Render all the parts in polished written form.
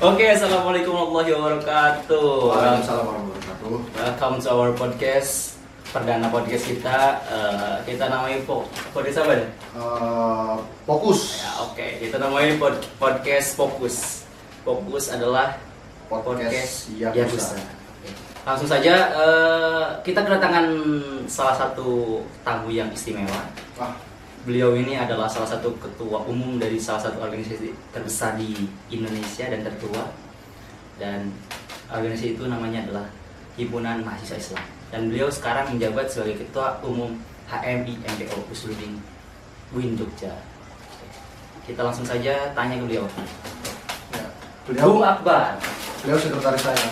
Oke, assalamualaikum warahmatullahi wabarakatuh. Waalaikumsalam warahmatullahi wabarakatuh. Welcome to our podcast, perdana podcast kita. Kita namanya podcast apa ya? Fokus. Ya, oke, kita namanya podcast Fokus. Fokus adalah podcast Yakuza. Langsung saja, kita kedatangan salah satu tamu yang istimewa. Beliau ini adalah salah satu ketua umum dari salah satu organisasi terbesar di Indonesia dan tertua. Dan organisasi itu namanya adalah Himpunan Mahasiswa Islam. Dan beliau sekarang menjabat sebagai ketua umum HMI MPO Usuluddin UIN Jogja. Kita langsung saja tanya ke beliau. Ya, Bung Akbar. Beliau sekretaris saya.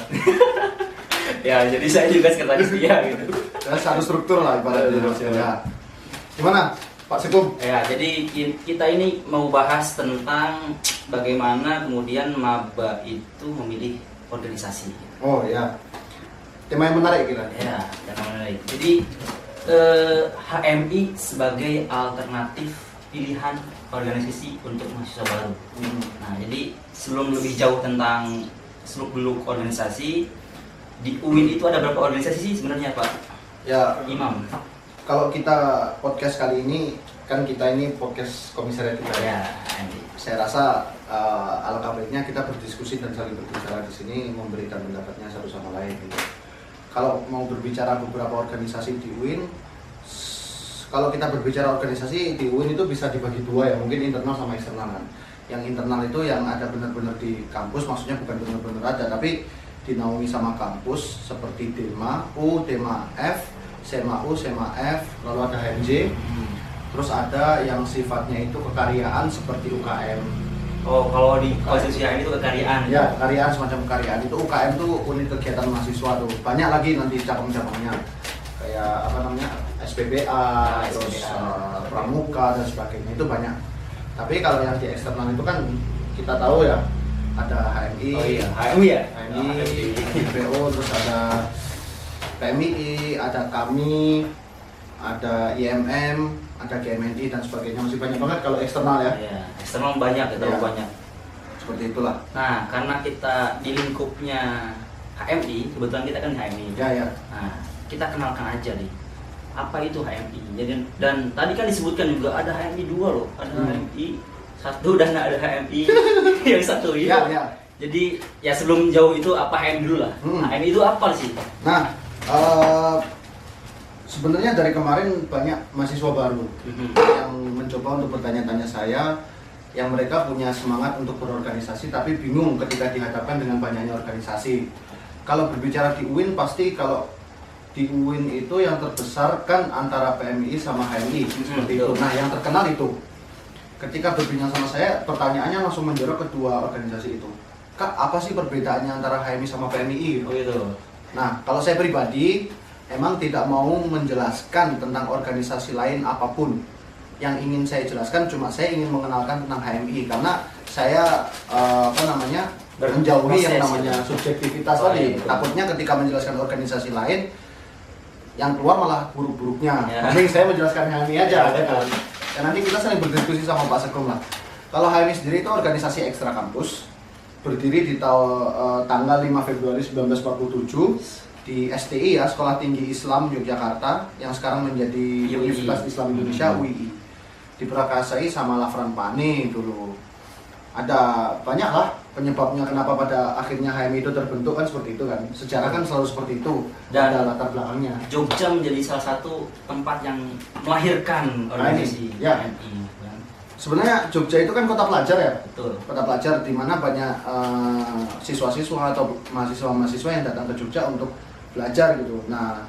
Ya, jadi saya juga sekretaris dia gitu. Saya satu struktur lah ibaratnya. Ya. Gimana, Pak Sekum? Ya, jadi kita ini mau bahas tentang bagaimana kemudian maba itu memilih organisasi. Oh ya, tema yang menarik kira. Ya, tema menarik. Jadi HMI sebagai alternatif pilihan organisasi untuk mahasiswa baru. Nah, jadi sebelum lebih jauh tentang seluk-beluk organisasi, di UIN itu ada berapa organisasi sih sebenarnya, Pak? Ya, Imam. kalau kita podcast kali ini kan kita ini podcast komisariat kita Ya, Saya rasa alangkah baiknya kita berdiskusi dan saling berbicara di sini, memberikan pendapatnya satu sama lain. Kalau mau berbicara beberapa organisasi di UIN, kalau kita berbicara organisasi di UIN itu bisa dibagi dua ya, mungkin internal sama eksternal kan. Yang internal itu yang ada benar-benar di kampus, maksudnya bukan benar-benar ada, tapi dinaungi sama kampus seperti DEMA U, DEMA F, SEMA U, SEMA F, lalu ada HMJ. Terus ada yang sifatnya itu kekaryaan seperti UKM. Oh, kalau di konstitusi HMI itu kekaryaan. Ya, kekaryaan semacam kekaryaan itu UKM itu unit kegiatan mahasiswa tuh. Banyak lagi nanti cabang-cabangnya. Kayak apa namanya? SPBA, terus pramuka dan sebagainya itu banyak. Tapi kalau yang di eksternal itu kan kita tahu ya, ada HMI, Oh iya, HMI ya? HMI, MPO, terus ada PMI, ada kami, ada IMM, ada GMNI dan sebagainya. Masih banyak banget kalau eksternal ya. Iya, eksternal banyak, terlalu Ya. banyak. Seperti itulah. Nah, karena kita di lingkupnya HMI, kebetulan kita kan HMI. Ya. Nah, kita kenalkan aja nih. Apa itu HMI? Jadi, dan tadi kan disebutkan juga ada HMI 2 loh. Ada HMI 1 dan ada HMI yang 1 itu. Ya. Jadi, ya sebelum jauh itu apa HMI dulu lah. HMI itu apa sih? Nah, sebenarnya dari kemarin banyak mahasiswa baru yang mencoba untuk bertanya-tanya saya, yang mereka punya semangat untuk berorganisasi tapi bingung ketika dihadapkan dengan banyaknya organisasi. Kalau berbicara di UIN, pasti kalau di UIN itu yang terbesar kan antara PMI sama HMI seperti itu. Nah, yang terkenal itu. Ketika berbincang sama saya, pertanyaannya langsung menjorok kedua organisasi itu. Kak, apa sih perbedaannya antara HMI sama PMI? Oh gitu. Nah, kalau saya pribadi emang tidak mau menjelaskan tentang organisasi lain apapun. Yang ingin saya jelaskan cuma saya ingin mengenalkan tentang HMI karena saya menjauhi yang namanya subjektivitas tadi. Betul. Takutnya ketika menjelaskan organisasi lain yang keluar malah buruk-buruknya. Ya. Mending saya menjelaskan HMI aja. Ya, betul. Dan nanti kita saling berdiskusi sama Pak Sekum lah. Kalau HMI sendiri itu organisasi ekstra kampus, berdiri di tanggal 5 Februari 1947 di STI ya, Sekolah Tinggi Islam Yogyakarta, yang sekarang menjadi Universitas Islam Indonesia UII. Diperakasai sama Lafran Pane dulu. Ada banyak lah penyebabnya kenapa pada akhirnya HMI itu terbentuk, kan seperti itu kan. Sejarah kan selalu seperti itu. Dan ada latar belakangnya. Jogja menjadi salah satu tempat yang melahirkan organisasi Ya. HMI. Sebenarnya Jogja itu kan kota pelajar ya. Betul. Kota pelajar di mana banyak siswa-siswa atau mahasiswa-mahasiswa yang datang ke Jogja untuk belajar gitu. Nah,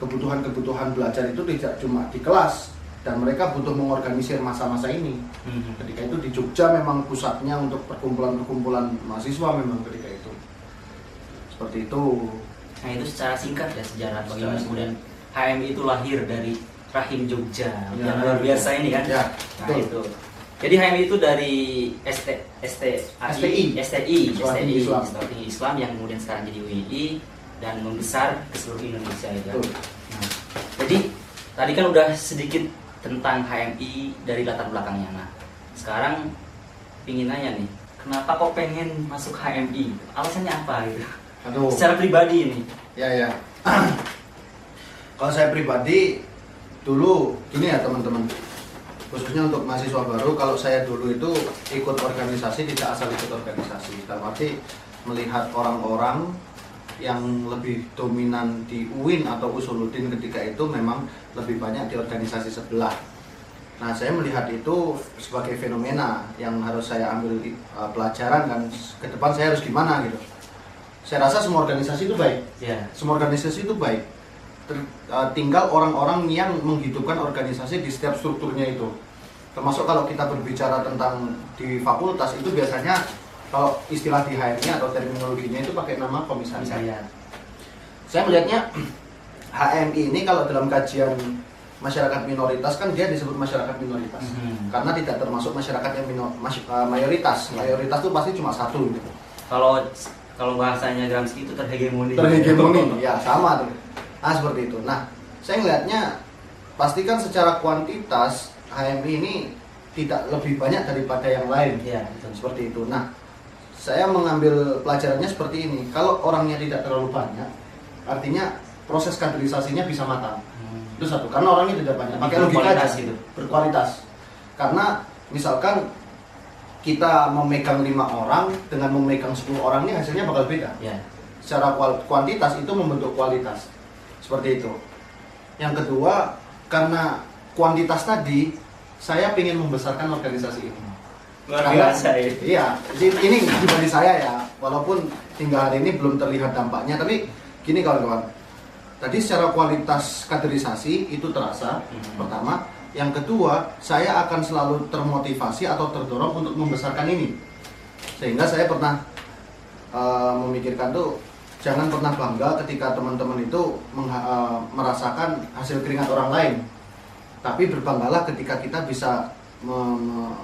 kebutuhan-kebutuhan belajar itu tidak cuma di kelas, dan mereka butuh mengorganisir masa-masa ini. Ketika itu di Jogja memang pusatnya untuk perkumpulan-perkumpulan mahasiswa memang ketika itu. Seperti itu. Nah, itu secara singkat ya sejarah bagaimana kemudian HMI itu lahir dari rahim Jogja Ya, yang luar biasa ini kan. Ya, Nah, betul. itu. Jadi HMI itu dari STI Islam. Sekolah Tinggi Islam yang kemudian sekarang jadi UII dan membesar ke seluruh Indonesia gitu kan. Nah, jadi tadi kan udah sedikit tentang HMI dari latar belakangnya. Nah, sekarang pingin nanya nih, kenapa kok pengen masuk HMI? Alasannya apa gitu? Aduh. Secara pribadi ini. Ya. Kalau saya pribadi dulu gini ya teman-teman, khususnya untuk mahasiswa baru, kalau saya dulu itu ikut organisasi tidak asal ikut organisasi, dalam arti melihat orang-orang yang lebih dominan di UIN atau Usuluddin ketika itu memang lebih banyak di organisasi sebelah. Nah, saya melihat itu sebagai fenomena yang harus saya ambil pelajaran dan ke depan saya harus gimana gitu. Saya rasa semua organisasi itu baik. Yeah. Semua organisasi itu baik. Tinggal orang-orang yang menghidupkan organisasi di setiap strukturnya itu. Termasuk kalau kita berbicara tentang di fakultas itu biasanya kalau istilah di HMI atau terminologinya itu pakai nama komisariat. Saya melihatnya HMI ini kalau dalam kajian masyarakat minoritas kan dia disebut masyarakat minoritas karena tidak termasuk masyarakat yang mayoritas. Mayoritas itu pasti cuma satu gitu. Kalau bahasanya Gramsci itu terhegemoni. Ya sama tuh. Nah seperti itu. Nah saya melihatnya pastikan secara kuantitas HMI ini tidak lebih banyak daripada yang lain. Ya, betul. Seperti itu. Nah saya mengambil pelajarannya seperti ini. Kalau orangnya tidak terlalu banyak, artinya proses kaderisasinya bisa matang. Itu satu. Karena orangnya tidak banyak. Pakai logika aja. Gitu. Berkualitas. Karena misalkan kita memegang 5 orang dengan memegang 10 orang ini hasilnya bakal beda. Ya. Secara kuantitas itu membentuk kualitas. Seperti itu. Yang kedua, karena kuantitas tadi, saya ingin membesarkan organisasi ini. Luar biasa ya. Iya, ini pribadi saya ya. Walaupun hingga hari ini belum terlihat dampaknya, tapi gini kawan-kawan. Tadi secara kualitas kaderisasi itu terasa. Pertama, yang kedua, saya akan selalu termotivasi atau terdorong untuk membesarkan ini. Sehingga saya pernah memikirkan tuh, jangan pernah bangga ketika teman-teman itu merasakan hasil keringat orang lain. Tapi berbanggalah ketika kita bisa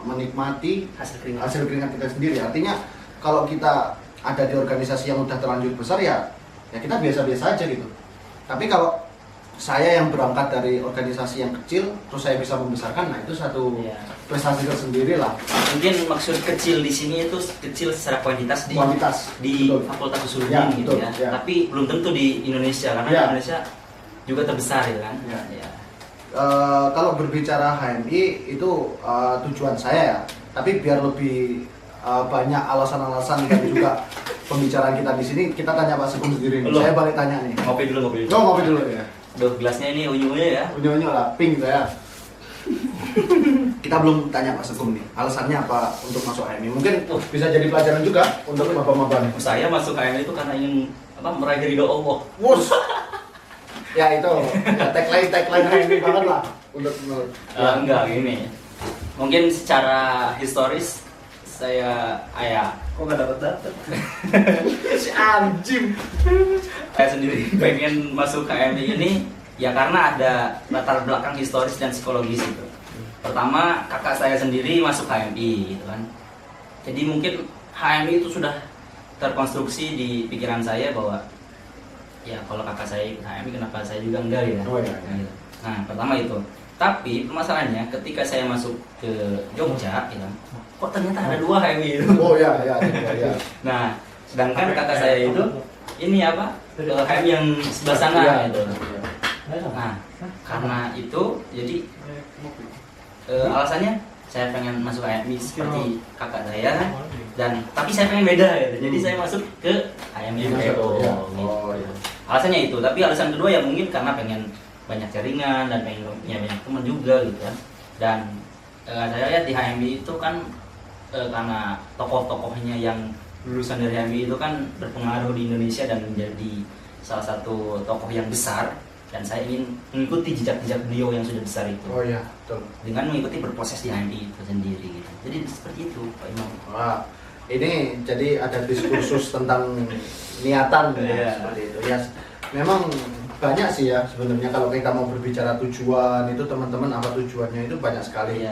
menikmati hasil keringat kita sendiri. Artinya kalau kita ada di organisasi yang udah terlanjur besar ya kita biasa-biasa aja gitu. Tapi kalau saya yang berangkat dari organisasi yang kecil terus saya bisa membesarkan, nah itu satu prestasi tersendiri lah. Mungkin maksud kecil di sini itu kecil secara kuantitas di betul. Fakultas Usuluddin gitu ya. Ya. Tapi belum tentu di Indonesia karena Indonesia juga terbesar ya kan. Ya. Kalau berbicara HMI itu tujuan saya ya, tapi biar lebih banyak alasan-alasan dan juga pembicaraan kita di sini, kita tanya Pak Sugeng sendiri. Saya balik tanya nih. Ngopi dulu. Ngopi dulu ya. Duh, gelasnya ini unyu-unyu ya. Unyu-unyu lah, pink saya. Kita belum tanya Pak Sugeng nih, alasannya apa untuk masuk HMI? Mungkin bisa jadi pelajaran juga untuk bapak-bapak nih. Saya masuk HMI itu karena ingin meraih ridho Allah. Wus. Ya itu, tagline HMI banget lah untuk enggak gini. Mungkin secara historis saya kok nggak dapet si anjing. Saya sendiri pengen masuk HMI ini ya karena ada latar belakang historis dan psikologis itu. Pertama, kakak saya sendiri masuk HMI gitu kan. Jadi mungkin HMI itu sudah terkonstruksi di pikiran saya bahwa ya kalau kakak saya ikut HMI kenapa saya juga enggak ya. Gitu. Nah, pertama itu. Tapi permasalahannya ketika saya masuk ke Jogja gitu, kok ternyata ada 2 HMI itu. Oh ya. Nah, sedangkan kakak saya itu ini HMI yang sebelah sana gitu. Nah, karena itu jadi alasannya saya pengen masuk HMI seperti kakak saya kan, dan tapi saya pengen beda gitu. Jadi saya masuk ke HMI gitu. Alasannya itu, tapi alasan kedua ya mungkin karena pengen banyak jaringan dan pengen punya banyak teman juga gitu kan. Dan saya lihat di HMI itu kan karena tokoh-tokohnya yang lulusan dari HMI itu kan berpengaruh di Indonesia dan menjadi salah satu tokoh yang besar, dan saya ingin mengikuti jejak-jejak beliau yang sudah besar itu. Oh iya, betul. Dengan mengikuti berproses di HMI itu sendiri gitu. Jadi seperti itu Pak Imam. Wah, ini jadi ada diskursus tentang niatan seperti itu. Ya, memang banyak sih ya sebenarnya kalau kita mau berbicara tujuan itu teman-teman apa tujuannya itu banyak sekali.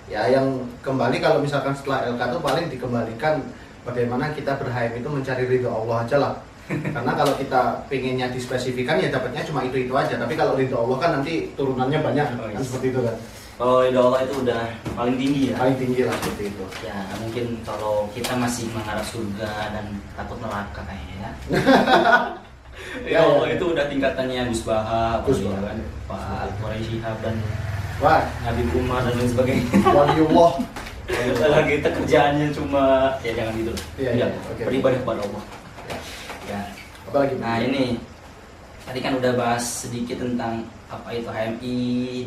Ya yang kembali kalau misalkan setelah LK itu paling dikembalikan bagaimana kita berHMI itu mencari ridho Allah aja lah. Karena kalau kita pengennya dispesifikan ya dapatnya cuma itu aja. Tapi kalau ridho Allah kan nanti turunannya banyak kan seperti itu kan. Kalau ridho Allah itu udah paling tinggi ya. Paling tinggi lah seperti itu. Ya mungkin kalau kita masih mengharap surga dan takut neraka kayaknya ya. Ya Allah itu udah tingkatannya Gus Baha, Gus Baha, kan, Pak Quraish Shihab dan Wah, Nabi Umar dan lain sebagainya. waliullah. Kalau kita kerjaannya cuma ya jangan gitu. Iya, oke. Beribadah kepada Allah. Ya. Apalagi? Nah ini tadi kan udah bahas sedikit tentang apa itu HMI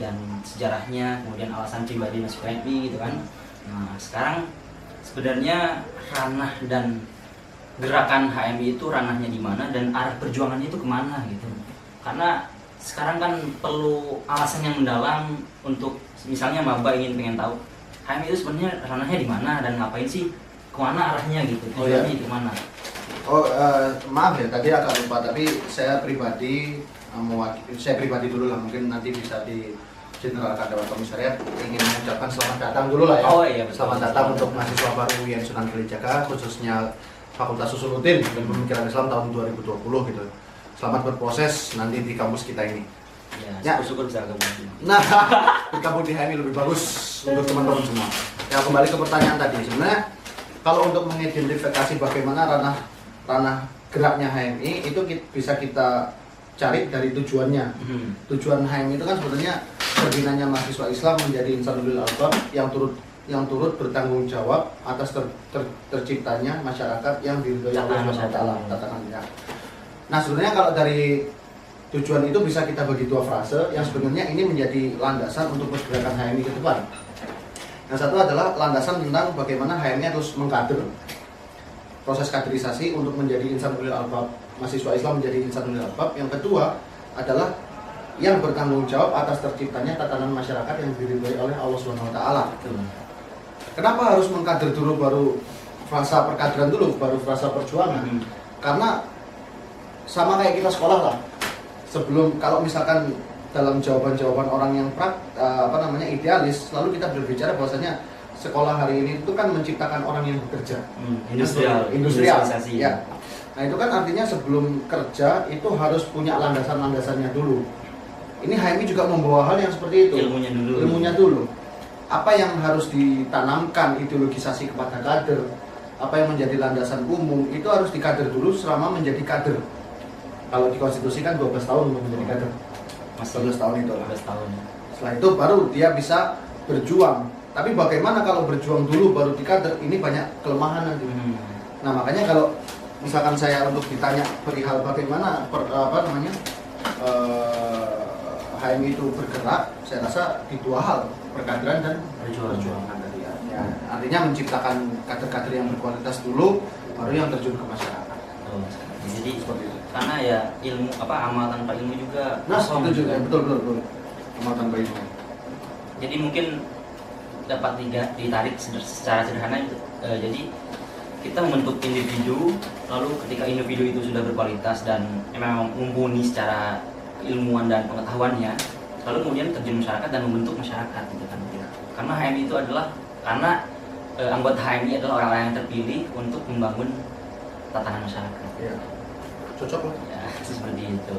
dan sejarahnya, kemudian alasan pribadi masuk HMI gitu kan. Nah sekarang sebenarnya ranah dan gerakan HMI itu ranahnya di mana dan arah perjuangannya itu kemana gitu. Karena sekarang kan perlu alasan yang mendalam untuk misalnya maba pengen tahu HMI itu sebenarnya ranahnya di mana dan ngapain sih, kemana arahnya gitu, tujuannya kemana. Maaf ya tadi agak lupa, tapi saya pribadi dulu lah, mungkin nanti bisa di Jenderal Kadawat Komisariat ingin mengucapkan selamat datang dulu lah ya. Oh iya, betul. Selamat datang untuk mahasiswa baru UIN Sunan Kalijaga, khususnya Fakultas Usuluddin dan Pemikiran Islam tahun 2020 gitu. Selamat berproses nanti di kampus kita ini. Ya, syukur bisa gabung. Nah, bergabung di HMI lebih bagus untuk teman-teman semua. Ya, kembali ke pertanyaan tadi. Sebenarnya kalau untuk mengidentifikasi bagaimana ranah geraknya HMI itu bisa kita cari dari tujuannya. Tujuan HMI itu kan sebenarnya berdinanya mahasiswa Islam menjadi insanul albab yang turut bertanggung jawab atas terciptanya masyarakat yang diridhoi Allah Subhanahu wa taala, tatanan. Nah, sebenarnya kalau dari tujuan itu bisa kita bagi dua frase yang sebenarnya ini menjadi landasan untuk pergerakan HMI ke depan. Yang satu adalah landasan tentang bagaimana HMI harus mengkader, proses kaderisasi untuk menjadi insanul albab, mahasiswa Islam menjadi insanul albab. Yang kedua adalah yang bertanggung jawab atas terciptanya tatanan masyarakat yang diridhoi oleh Allah Subhanahu wa taala. Kenapa harus mengkader dulu baru frasa perkaderan dulu baru frasa perjuangan? Karena sama kayak kita sekolah lah. Sebelum, kalau misalkan dalam jawaban-jawaban orang yang idealis, lalu kita berbicara bahwasanya sekolah hari ini itu kan menciptakan orang yang bekerja. Industrial. Ya. Nah, itu kan artinya sebelum kerja itu harus punya landasan-landasannya dulu. Ini HMI juga membawa hal yang seperti itu. Ilmunya dulu. Apa yang harus ditanamkan ideologisasi kepada kader, apa yang menjadi landasan umum itu harus dikader dulu selama menjadi kader. Kalau di konstitusi kan 12 tahun untuk menjadi kader. 12 tahun itu. 12 tahun. Setelah itu baru dia bisa berjuang. Tapi bagaimana kalau berjuang dulu baru di kader? Ini banyak kelemahan nanti. Nah, makanya kalau misalkan saya untuk ditanya perihal bagaimana HMI itu bergerak, saya rasa di dua hal, perkaderan dan perjuangan tadi ya. Artinya menciptakan kader-kader yang berkualitas dulu, baru yang terjun ke masyarakat. Jadi seperti itu. Karena ya ilmu amal tanpa ilmu juga. Nah, itu juga betul. Amal tanpa ilmu. Jadi mungkin dapat ditarik secara sederhana. Jadi kita membentuk individu, lalu ketika individu itu sudah berkualitas dan memang mumpuni secara ilmuwan dan pengetahuannya, lalu kemudian terjun masyarakat dan membentuk masyarakat gitu kan. Karena HMI itu adalah anggota HMI adalah orang-orang yang terpilih untuk membangun tatanan masyarakat. Cocok loh. Ya, seperti itu.